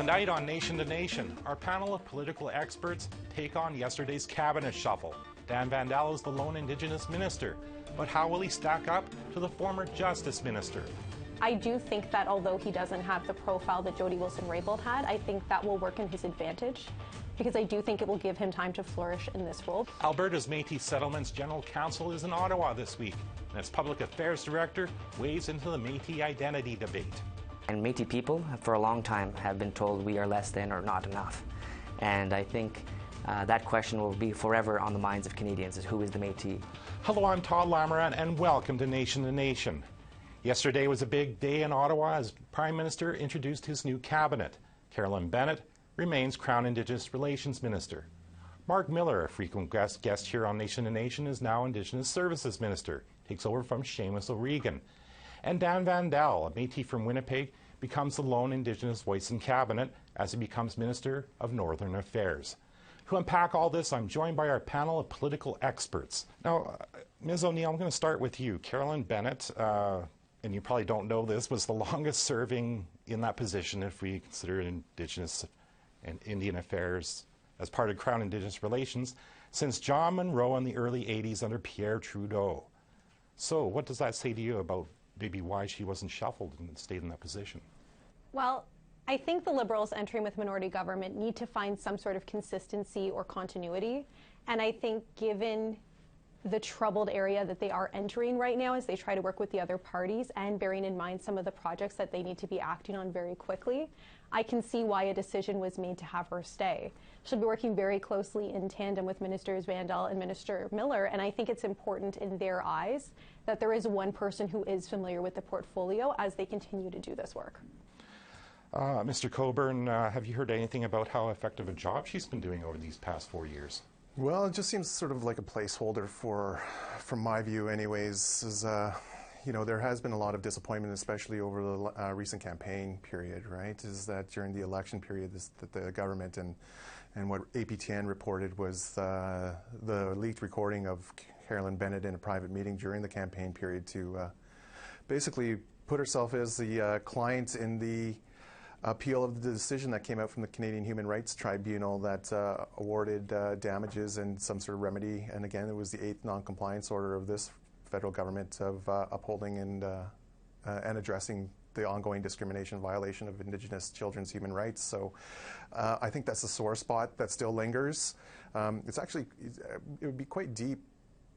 Tonight on Nation to Nation, our panel of political experts take on yesterday's cabinet shuffle. Dan Vandal is the lone Indigenous minister, but how will he stack up to the former Justice Minister? I do think that although he doesn't have the profile that Jody Wilson-Raybould had, I think that will work in his advantage, because I do think it will give him time to flourish in this role. Alberta's Metis Settlements General Council is in Ottawa this week, and its Public Affairs Director weighs into the Métis identity debate. And Métis people, for a long time, have been told we are less than or not enough. And I think that question will be forever on the minds of Canadians, is who is the Métis? Hello, I'm Todd Lamourant, and welcome to Nation to Nation. Yesterday was a big day in Ottawa as Prime Minister introduced his new cabinet. Carolyn Bennett remains Crown Indigenous Relations Minister. Mark Miller, a frequent guest here on Nation to Nation, is now Indigenous Services Minister, takes over from Seamus O'Regan. And Dan Vandal, a Métis from Winnipeg, becomes the lone Indigenous voice in Cabinet as he becomes Minister of Northern Affairs. To unpack all this, I'm joined by our panel of political experts. Now, Ms. O'Neill, I'm going to start with you. Carolyn Bennett, and you probably don't know this, was the longest serving in that position if we consider Indigenous and Indian Affairs as part of Crown Indigenous Relations since John Munro in the early 80s under Pierre Trudeau. So what does that say to you about maybe why she wasn't shuffled and stayed in that position? Well, I think the Liberals entering with minority government need to find some sort of consistency or continuity. And I think given the troubled area that they are entering right now as they try to work with the other parties and bearing in mind some of the projects that they need to be acting on very quickly, I can see why a decision was made to have her stay. She'll be working very closely in tandem with Ministers Vandal and Minister Miller, and I think it's important in their eyes that there is one person who is familiar with the portfolio as they continue to do this work. Mr. Coburn, have you heard anything about how effective a job she's been doing over these past 4 years? Well, it just seems sort of like a placeholder from my view anyways, is, you know, there has been a lot of disappointment, especially over the recent campaign period, right? Is that during the election period that the government and what APTN reported was the leaked recording of Carolyn Bennett in a private meeting during the campaign period to basically put herself as the client in the appeal of the decision that came out from the Canadian Human Rights Tribunal that awarded damages and some sort of remedy. And again, it was the 8th non-compliance order of this federal government of upholding and addressing the ongoing discrimination violation of Indigenous children's human rights. So I think that's a sore spot that still lingers. It's actually, it would be quite deep,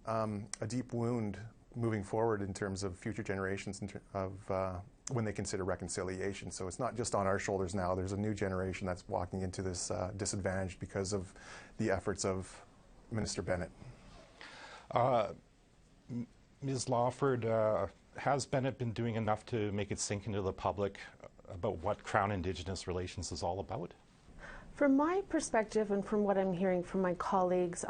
a deep wound moving forward in terms of future generations of when they consider reconciliation. So it's not just on our shoulders now. There's a new generation that's walking into this disadvantage because of the efforts of Minister Bennett. Ms. Lawford, has Bennett been doing enough to make it sink into the public about what Crown Indigenous Relations is all about? From my perspective and from what I'm hearing from my colleagues,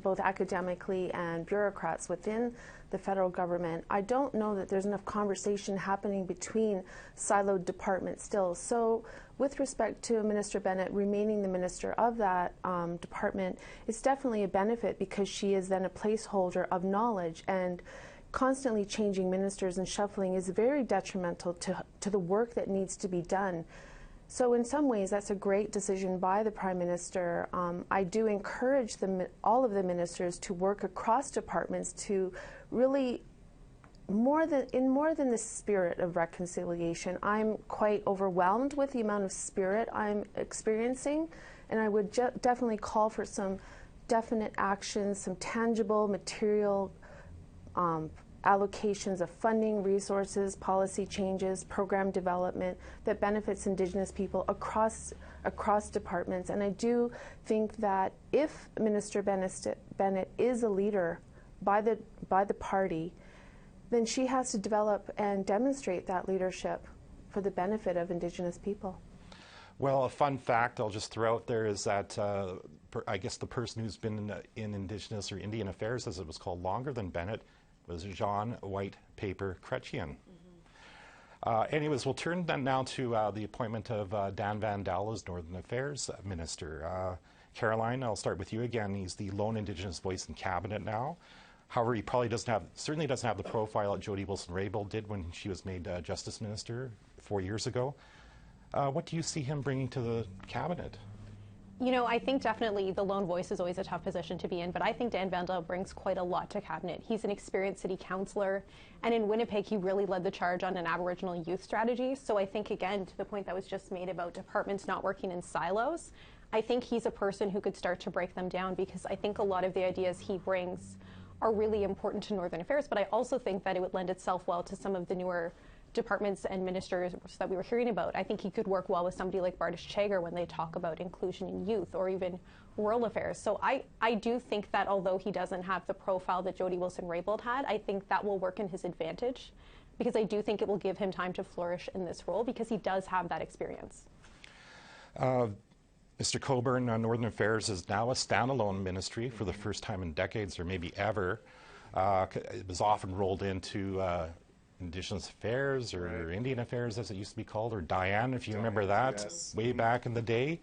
both academically and bureaucrats within the federal government, I don't know that there's enough conversation happening between siloed departments still. So with respect to Minister Bennett remaining the minister of that department, it's definitely a benefit because she is then a placeholder of knowledge, and constantly changing ministers and shuffling is very detrimental to the work that needs to be done. So in some ways, that's a great decision by the Prime Minister. I do encourage all of the ministers to work across departments to really, more than the spirit of reconciliation. I'm quite overwhelmed with the amount of spirit I'm experiencing, and I would definitely call for some definite actions, some tangible material allocations of funding, resources, policy changes, program development that benefits Indigenous people across departments. And I do think that if Minister Bennett is a leader by the party, then she has to develop and demonstrate that leadership for the benefit of Indigenous people. Well, a fun fact I'll just throw out there is that I guess the person who's been in Indigenous or Indian Affairs, as it was called, longer than Bennett was Jean White Paper Chrétien. Anyways, we'll turn then now to the appointment of Dan Vandal as Northern Affairs Minister. Caroline, I'll start with you again. He's the lone Indigenous voice in Cabinet now. However, he probably certainly doesn't have the profile that Jody Wilson-Raybould did when she was made Justice Minister 4 years ago. What do you see him bringing to the cabinet? You know, I think definitely the lone voice is always a tough position to be in, but I think Dan Vandal brings quite a lot to cabinet. He's an experienced city councillor, and in Winnipeg, he really led the charge on an Aboriginal youth strategy. So I think, again, to the point that was just made about departments not working in silos, I think he's a person who could start to break them down, because I think a lot of the ideas he brings are really important to Northern Affairs, but I also think that it would lend itself well to some of the newer departments and ministers that we were hearing about. I think he could work well with somebody like Bardish Chagar when they talk about inclusion in youth or even rural affairs. So I do think that although he doesn't have the profile that Jody Wilson-Raybould had, I think that will work in his advantage, because I do think it will give him time to flourish in this role because he does have that experience. Mr. Coburn on Northern Affairs is now a standalone ministry for the first time in decades or maybe ever. It was often rolled into Indigenous Affairs or Indian Affairs, as it used to be called, or Diane, if you remember that, yes. way back in the day.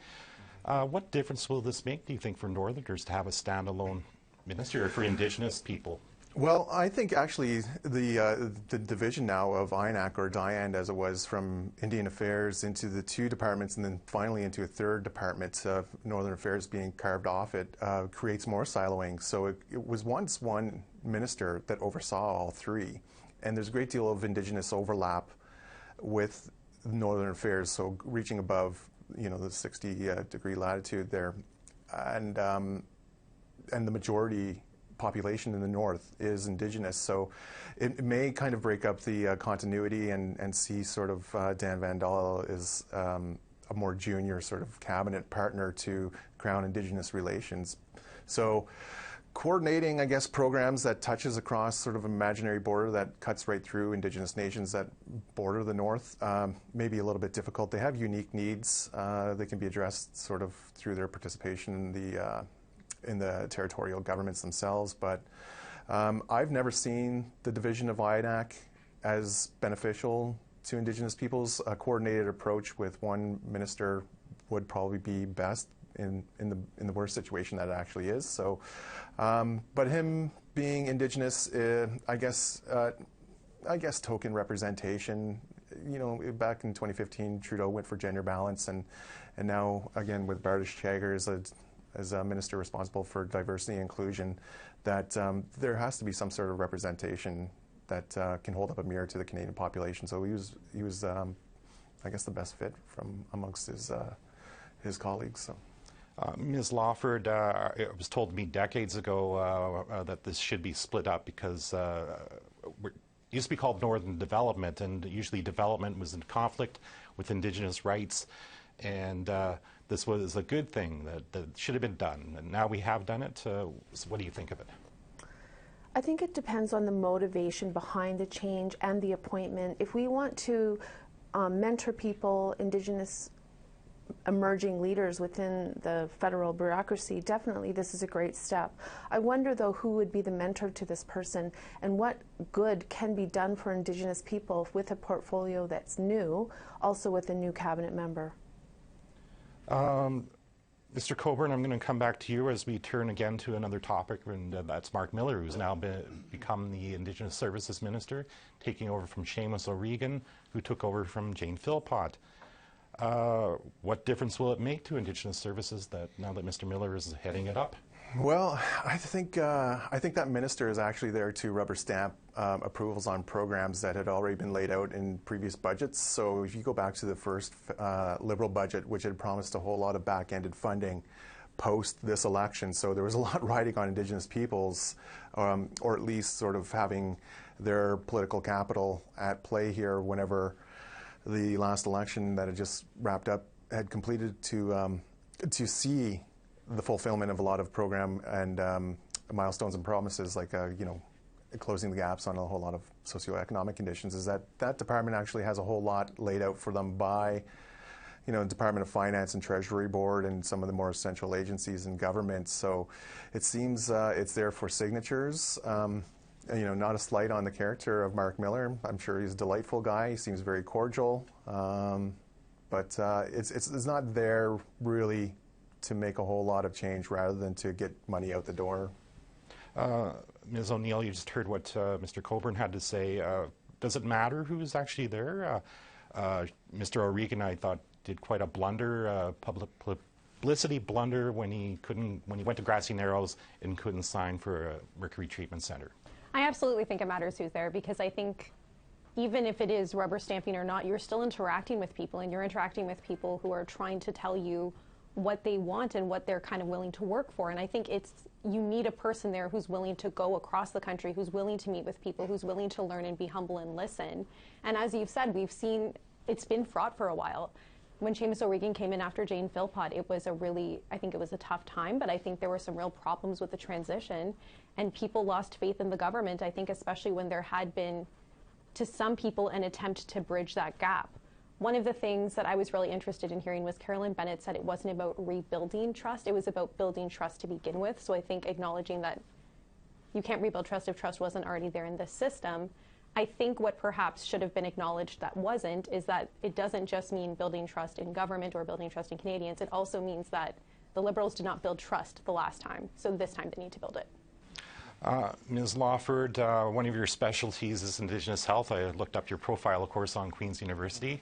What difference will this make, do you think, for Northerners to have a standalone ministry, or for Indigenous people? Well, I think actually the division now of INAC, or Diane as it was, from Indian Affairs into the two departments and then finally into a third department of Northern Affairs being carved off, it creates more siloing. So it was once one minister that oversaw all three. And there's a great deal of Indigenous overlap with Northern Affairs, so reaching above, you know, the 60-degree latitude there, and the majority population in the north is Indigenous. So it may kind of break up the continuity and see sort of Dan Vandal as a more junior sort of cabinet partner to Crown Indigenous relations. So coordinating, I guess, programs that touches across sort of imaginary border that cuts right through Indigenous nations that border the north may be a little bit difficult. They have unique needs. They can be addressed sort of through their participation in the territorial governments themselves. But I've never seen the division of INAC as beneficial to Indigenous peoples. A coordinated approach with one minister would probably be best in the worst situation that it actually is. So, but him being Indigenous, I guess token representation. You know, back in 2015, Trudeau went for gender balance, and now again with Bardish Chagar as a minister responsible for diversity and inclusion, that there has to be some sort of representation that can hold up a mirror to the Canadian population. So he was I guess the best fit from amongst his colleagues. So. Ms. Lawford, it was told to me decades ago that this should be split up because it used to be called Northern Development, and usually development was in conflict with Indigenous rights, and this was a good thing that should have been done, and now we have done it. So what do you think of it? I think it depends on the motivation behind the change and the appointment. If we want to mentor people, Indigenous emerging leaders within the federal bureaucracy, definitely this is a great step. I wonder though who would be the mentor to this person and what good can be done for Indigenous people with a portfolio that's new, also with a new cabinet member. Mr. Coburn, I'm going to come back to you as we turn again to another topic, and that's Mark Miller, who's now become the Indigenous Services Minister, taking over from Seamus O'Regan, who took over from Jane Philpott. What difference will it make to Indigenous services that now that Mr. Miller is heading it up? Well, I think that minister is actually there to rubber stamp approvals on programs that had already been laid out in previous budgets. So if you go back to the first Liberal budget, which had promised a whole lot of back-ended funding post this election, so there was a lot riding on Indigenous peoples, or at least sort of having their political capital at play here whenever the last election that had just wrapped up had completed, to see the fulfillment of a lot of program and milestones and promises, like closing the gaps on a whole lot of socioeconomic conditions. Is that department actually has a whole lot laid out for them by, Department of Finance and Treasury Board and some of the more central agencies in government. So it seems it's there for signatures. Not a slight on the character of Mark Miller. I'm sure he's a delightful guy. He seems very cordial, but it's not there really to make a whole lot of change rather than to get money out the door. Ms. O'Neill, you just heard what Mr. Coburn had to say. Does it matter who's actually there? Mr. O'Regan, I thought, did quite a blunder, publicity blunder when he went to Grassy Narrows and couldn't sign for a mercury treatment center. I absolutely think it matters who's there, because I think even if it is rubber stamping or not, you're still interacting with people, and you're interacting with people who are trying to tell you what they want and what they're kind of willing to work for. And I think you need a person there who's willing to go across the country, who's willing to meet with people, who's willing to learn and be humble and listen. And as you've said, we've seen it's been fraught for a while. When Seamus O'Regan came in after Jane Philpott, I think it was a tough time, but I think there were some real problems with the transition, and people lost faith in the government, I think, especially when there had been, to some people, an attempt to bridge that gap. One of the things that I was really interested in hearing was Carolyn Bennett said it wasn't about rebuilding trust, it was about building trust to begin with. So I think acknowledging that you can't rebuild trust if trust wasn't already there in this system. I think what perhaps should have been acknowledged that wasn't is that it doesn't just mean building trust in government or building trust in Canadians. It also means that the Liberals did not build trust the last time, so this time they need to build it. Ms. Lawford, one of your specialties is Indigenous health. I looked up your profile, of course, on Queen's University.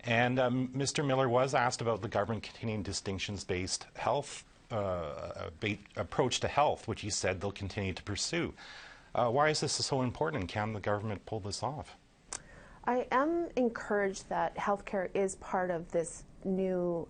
And Mr. Miller was asked about the government continuing distinctions-based health approach to health, which he said they'll continue to pursue. Why is this so important, and can the government pull this off? I am encouraged that healthcare is part of this new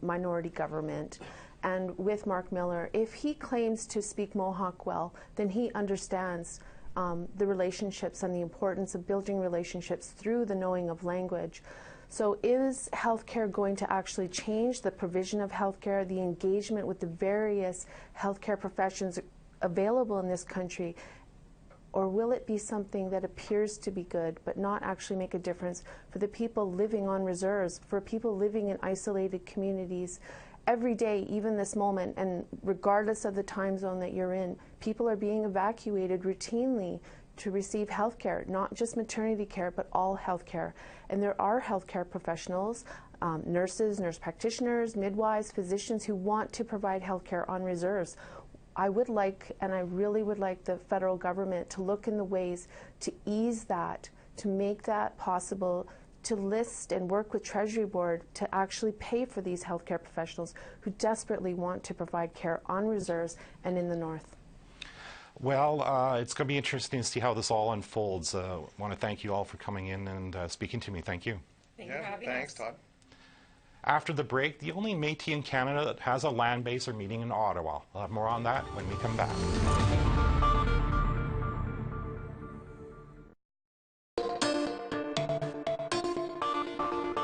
minority government. And with Mark Miller, if he claims to speak Mohawk well, then he understands the relationships and the importance of building relationships through the knowing of language. So is healthcare going to actually change the provision of healthcare, the engagement with the various healthcare professions available in this country? Or will it be something that appears to be good but not actually make a difference for the people living on reserves, for people living in isolated communities? Every day, even this moment, and regardless of the time zone that you're in, people are being evacuated routinely to receive health care, not just maternity care, but all health care. And there are healthcare professionals, nurses, nurse practitioners, midwives, physicians who want to provide health care on reserves. I would like, and I really would like, the federal government to look in the ways to ease that, to make that possible, to list and work with Treasury Board to actually pay for these healthcare professionals who desperately want to provide care on reserves and in the north. Well, it's going to be interesting to see how this all unfolds. I want to thank you all for coming in and speaking to me. Thank you. Thank you for having us. Thanks, Todd. After the break, the only Métis in Canada that has a land base are meeting in Ottawa. We'll have more on that when we come back.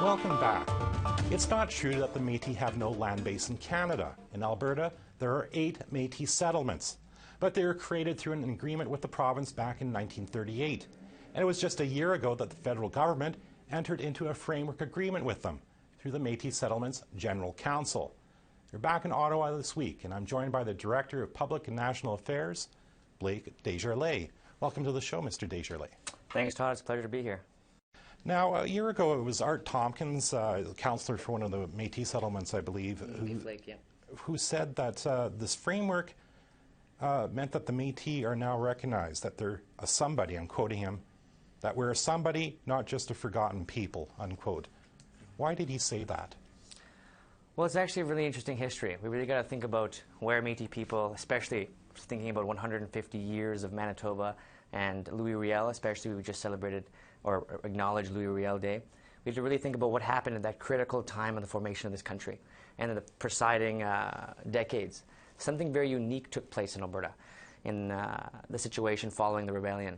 Welcome back. It's not true that the Métis have no land base in Canada. In Alberta, there are 8 Métis settlements, but they were created through an agreement with the province back in 1938. And it was just a year ago that the federal government entered into a framework agreement with them through the Métis Settlements General Council. They're back in Ottawa this week, and I'm joined by the Director of Public and National Affairs, Blake Desjardins. Welcome to the show, Mr. Desjardins. Thanks, Todd. It's a pleasure to be here. Now, a year ago, it was Art Tompkins, councillor for one of the Métis settlements, I believe, who said that this framework meant that the Métis are now recognized, that they're a somebody, I'm quoting him, that we're a somebody, not just a forgotten people, unquote. Why did he say that? Well, it's actually a really interesting history. We really got to think about where Métis people, especially thinking about 150 years of Manitoba and Louis Riel, especially we just celebrated or acknowledged Louis Riel Day. We have to really think about what happened at that critical time of the formation of this country and in the presiding decades. Something very unique took place in Alberta in the situation following the rebellion,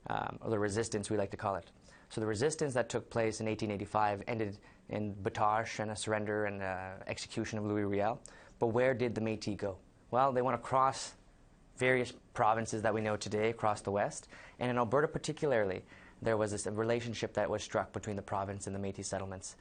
or the resistance we like to call it. So the resistance that took place in 1885 ended in Batoche and a surrender and execution of Louis Riel. But where did the Métis go? Well, they went across various provinces that we know today across the West, and in Alberta particularly, there was this relationship that was struck between the province and the Métis settlements,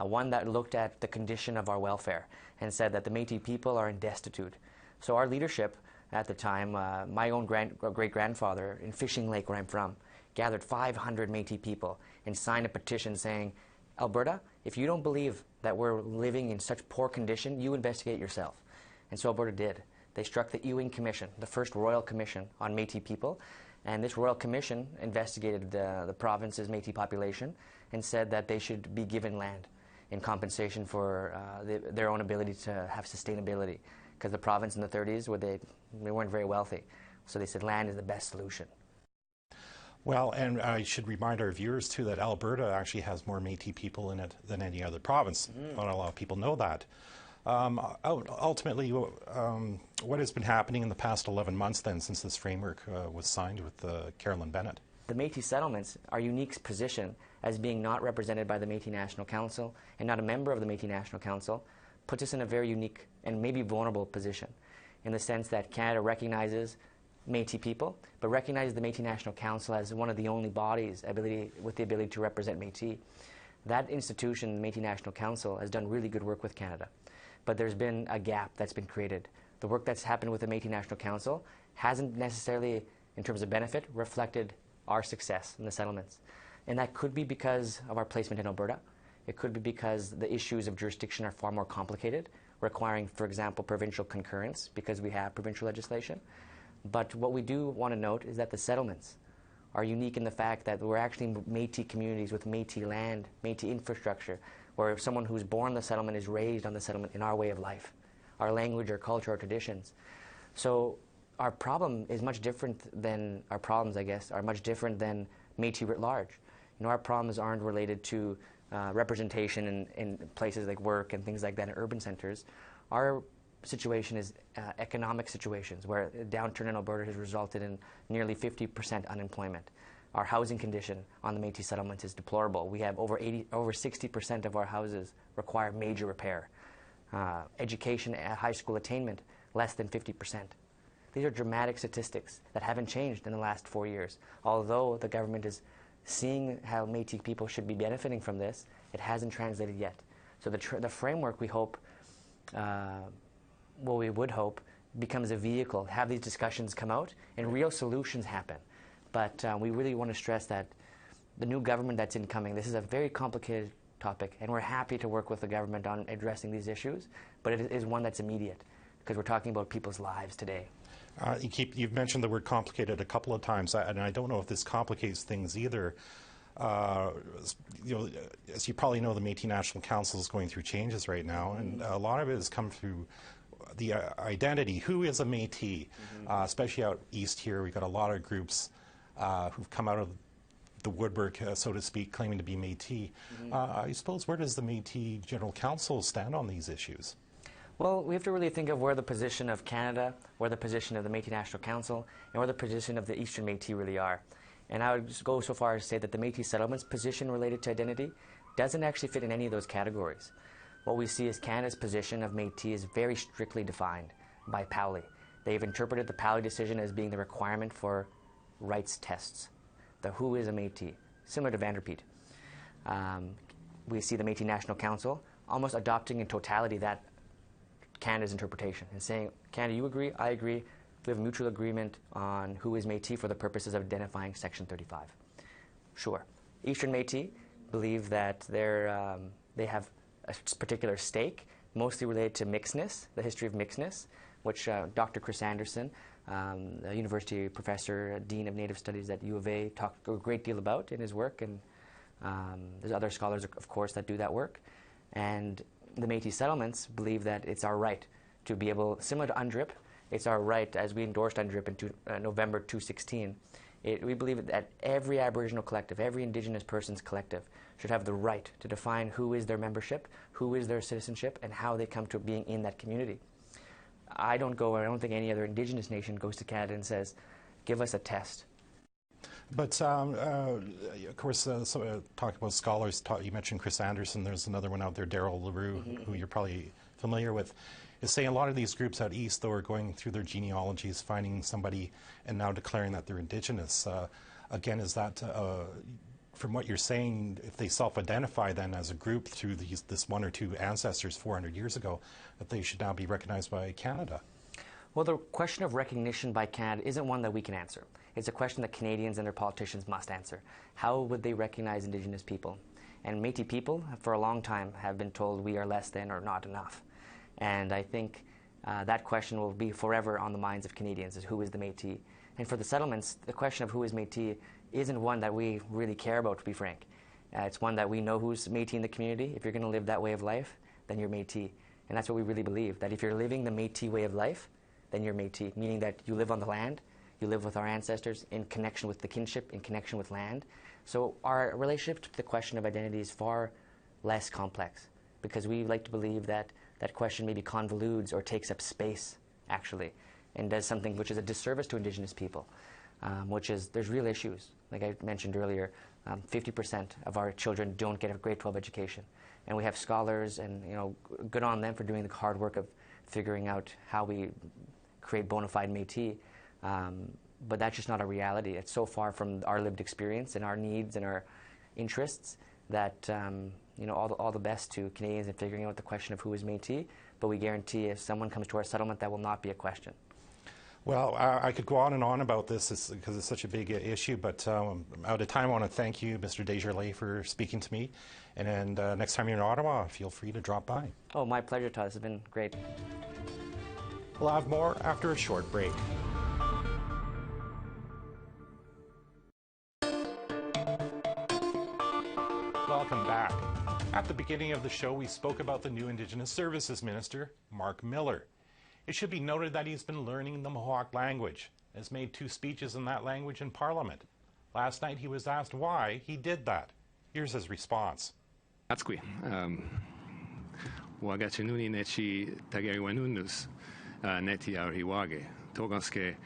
one that looked at the condition of our welfare and said that the Métis people are in destitute. So our leadership at the time, my own great-grandfather in Fishing Lake, where I'm from, gathered 500 Métis people and signed a petition saying, Alberta, if you don't believe that we're living in such poor condition, you investigate yourself. And so Alberta did. They struck the Ewing Commission, the first royal commission on Métis people, and this royal commission investigated the province's Métis population and said that they should be given land. in compensation for their own ability to have sustainability. Because the province in the 30s, where they weren't very wealthy, so they said land is the best solution. Well, and I should remind our viewers too that Alberta actually has more Métis people in it than any other province. Not a lot of people know that. Ultimately, what has been happening in the past 11 months then since this framework was signed with Carolyn Bennett? The Métis settlements, our unique position as being not represented by the Métis National Council and not a member of the Métis National Council, puts us in a very unique and maybe vulnerable position in the sense that Canada recognizes Métis people, but recognizes the Métis National Council as one of the only bodies with the ability to represent Métis. That institution, the Métis National Council, has done really good work with Canada, but there's been a gap that's been created. The work that's happened with the Métis National Council hasn't necessarily, in terms of benefit, reflected our success in the settlements. And that could be because of our placement in Alberta. It could be because the issues of jurisdiction are far more complicated, requiring, for example, provincial concurrence because we have provincial legislation. But what we do want to note is that the settlements are unique in the fact that we're actually Métis communities with Métis land, Métis infrastructure, where someone who's born in the settlement is raised on the settlement in our way of life, our language, our culture, our traditions. So our problem is much different than, our problems, I guess, are much different than Métis writ large. You know, our problems aren't related to representation in places like work and things like that in urban centers. Our situation is economic situations where a downturn in Alberta has resulted in nearly 50% unemployment. Our housing condition on the Métis settlements is deplorable. We have over 60% of our houses require major repair. Education at high school attainment, less than 50%. These are dramatic statistics that haven't changed in the last 4 years. Although the government is seeing how Métis people should be benefiting from this, it hasn't translated yet. So the framework, we hope, we would hope, becomes a vehicle, have these discussions come out, and real solutions happen. But we really want to stress that the new government that's incoming, this is a very complicated topic, and we're happy to work with the government on addressing these issues, but it is one that's immediate, because we're talking about people's lives today. You've mentioned the word complicated a couple of times, and I don't know if this complicates things either. You know, as you probably know, the Métis National Council is going through changes right now, and a lot of it has come through the identity. Who is a Métis? Especially out east here, we've got a lot of groups who've come out of the woodwork, so to speak, claiming to be Métis. I suppose, where does the Métis General Council stand on these issues? Well, we have to really think of where the position of Canada, where the position of the Métis National Council, and where the position of the Eastern Métis really are. And I would just go so far as to say that the Métis settlement's position related to identity doesn't actually fit in any of those categories. What we see is Canada's position of Métis is very strictly defined by POWLI. They've interpreted the POWLI decision as being the requirement for rights tests. The who is a Métis, similar to Vanderpeet. We see the Métis National Council almost adopting in totality that Canada's interpretation and saying, Canada, you agree, I agree, we have a mutual agreement on who is Métis for the purposes of identifying Section 35. Sure. Eastern Métis believe that they have a particular stake, mostly related to mixedness, the history of mixedness, which Dr. Chris Anderson, a university professor, dean of Native Studies at U of A, talked a great deal about in his work, and there's other scholars, of course, that do that work. And the Métis settlements believe that it's our right to be able, similar to UNDRIP, it's our right, as we endorsed UNDRIP in November 2016, we believe that every Aboriginal collective, every Indigenous person's collective, should have the right to define who is their membership, who is their citizenship, and how they come to being in that community. I don't think any other Indigenous nation goes to Canada and says, give us a test. But, of course, talking about scholars, you mentioned Chris Anderson, there's another one out there, Daryl LaRue, who you're probably familiar with, is saying a lot of these groups out east, though, are going through their genealogies, finding somebody, and now declaring that they're Indigenous. Again, is that, from what you're saying, if they self-identify then as a group through this one or two ancestors 400 years ago, that they should now be recognized by Canada? Well, the question of recognition by Canada isn't one that we can answer. It's a question that Canadians and their politicians must answer. How would they recognize Indigenous people? And Métis people, for a long time, have been told we are less than or not enough. And I think that question will be forever on the minds of Canadians, is who is the Métis? And for the settlements, the question of who is Métis isn't one that we really care about, to be frank. It's one that we know who's Métis in the community. If you're going to live that way of life, then you're Métis. And that's what we really believe, that if you're living the Métis way of life, then you're Métis, meaning that you live on the land, you live with our ancestors in connection with the kinship, in connection with land. So our relationship to the question of identity is far less complex, because we like to believe that that question maybe convolutes or takes up space, actually, and does something which is a disservice to Indigenous people, which is there's real issues. Like I mentioned earlier, 50% of our children don't get a grade 12 education. And we have scholars, and good on them for doing the hard work of figuring out how we create bona fide Métis. But that's just not a reality. It's so far from our lived experience and our needs and our interests that all the best to Canadians in figuring out the question of who is Métis. But we guarantee if someone comes to our settlement, that will not be a question. Well, I could go on and on about this because it's such a big issue, but out of time, I want to thank you, Mr. Desjardins, for speaking to me. And next time you're in Ottawa, feel free to drop by. Oh, my pleasure, Todd. This has been great. We'll have more after a short break. Welcome back. At the beginning of the show, we spoke about the new Indigenous Services Minister, Mark Miller. It should be noted that he's been learning the Mohawk language, has made 2 speeches in that language in Parliament. Last night he was asked why he did that. Here's his response. Atskwi. Wagachinuni nechi tagariwanunus neti auriwage. Toganske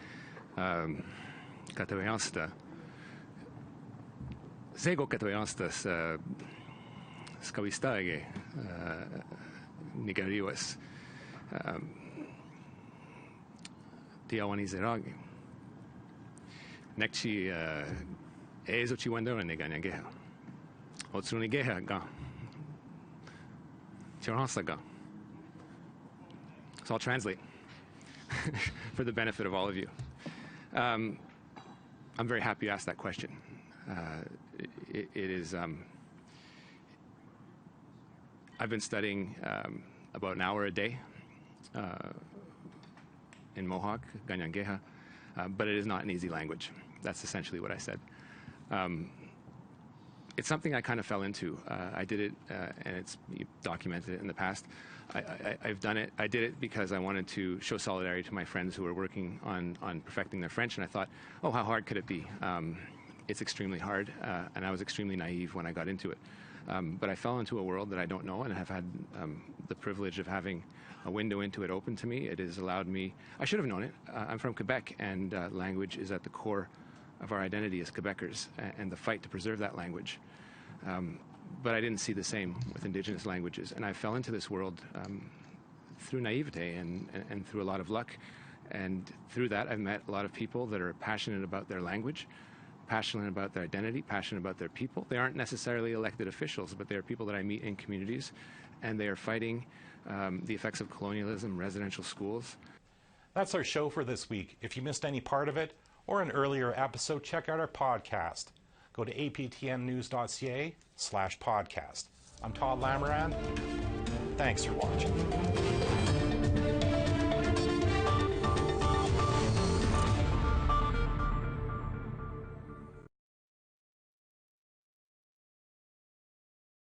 katawiasta. Zego katawiastas skawistage nigariwas. Tiawani zeragi. Nekchi ezochi wandora neganyageha. Otsuni geha ga. Chirhasa ga. So I'll translate for the benefit of all of you. I'm very happy you asked that question. It is. I've been studying about an hour a day in Mohawk, Ganyangeha, but it is not an easy language. That's essentially what I said. It's something I kind of fell into. I did it, and it's documented it in the past. I've done it. I did it because I wanted to show solidarity to my friends who were working on perfecting their French, and I thought, oh, how hard could it be? It's extremely hard, and I was extremely naive when I got into it. But I fell into a world that I don't know, and have had the privilege of having a window into it open to me. It has allowed me, I should have known it. I'm from Quebec, and language is at the core of our identity as Quebecers, and the fight to preserve that language. But I didn't see the same with Indigenous languages, and I fell into this world through naivete and through a lot of luck. And through that, I've met a lot of people that are passionate about their language, passionate about their identity, passionate about their people. They aren't necessarily elected officials, but they're people that I meet in communities, and they are fighting the effects of colonialism, residential schools. That's our show for this week. If you missed any part of it or an earlier episode, check out our podcast. Go to aptnnews.ca/podcast. I'm Todd Lamoran. Thanks for watching.